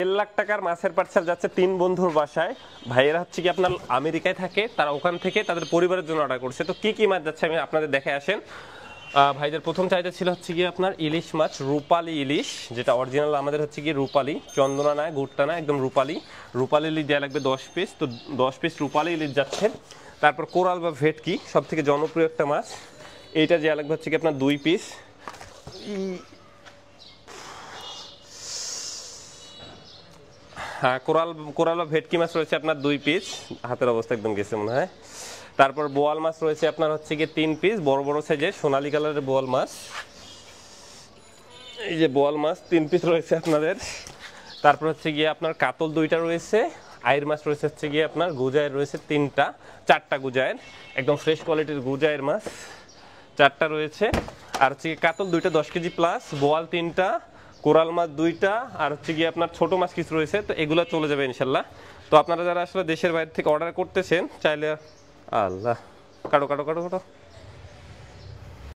1,00,000 টাকার মাছের পার্সেল যাচ্ছে 3 বন্ধুর বাসায়। ভাইয়েরা হচ্ছে কি আপনার আমেরিকায় থাকে, তারা ওখান থেকে তাদের পরিবারের জন্য অর্ডার করছে। তো কি কি মাছ যাচ্ছে আমি আপনাদের দেখে আসেন। ভাইদের প্রথম চাহিদা ছিল হচ্ছে গিয়ে আপনার ইলিশ মাছ, রূপালী ইলিশ, যেটা অরিজিনাল আমাদের হচ্ছে গিয়ে রূপালী, চন্দনা না, গুড়টা না, একদম রূপালী। রূপালী ইলিশ দেওয়া লাগবে 10 পিস, তো 10 পিস রূপালী ইলিশ যাচ্ছে। তারপর কোরাল বা ভেটকি, সব থেকে জনপ্রিয় একটা মাছ, এইটা দেওয়া লাগবে হচ্ছে কি আপনার 2 পিস। হ্যাঁ, কোরাল বা ভেটকি মাছ রয়েছে আপনার 2 পিস, হাতের অবস্থা একদম গেছে মনে হয়। তারপর বোয়াল মাছ রয়েছে আপনার হচ্ছে গিয়ে 3 পিস, বড় বড় সাইজের সোনালী কালারের বোয়াল মাছ। এই যে বোয়াল মাছ 3 পিস রয়েছে আপনাদের। তারপর হচ্ছে গিয়ে আপনার কাতল 2টা রয়েছে, আইর মাছ রয়েছে হচ্ছে গিয়ে আপনার, গুজায়ের রয়েছে 4টা গুজায়ের, একদম ফ্রেশ কোয়ালিটির গুজায়ের মাছ 4টা রয়েছে। আর হচ্ছে গিয়ে কাতল 2টা 10 কেজি প্লাস, বোয়াল 3টা, কোরাল মাছ 2টা, আর হচ্ছে গিয়ে আপনার ছোট মাছ কিছু রয়েছে। তো এগুলো চলে যাবে ইনশাল্লাহ। তো আপনারা যারা আসলে দেশের বাইরে থেকে অর্ডার করতেছেন চাইলে, আল্লাহ, কাটো কাটো কাটো কাটো।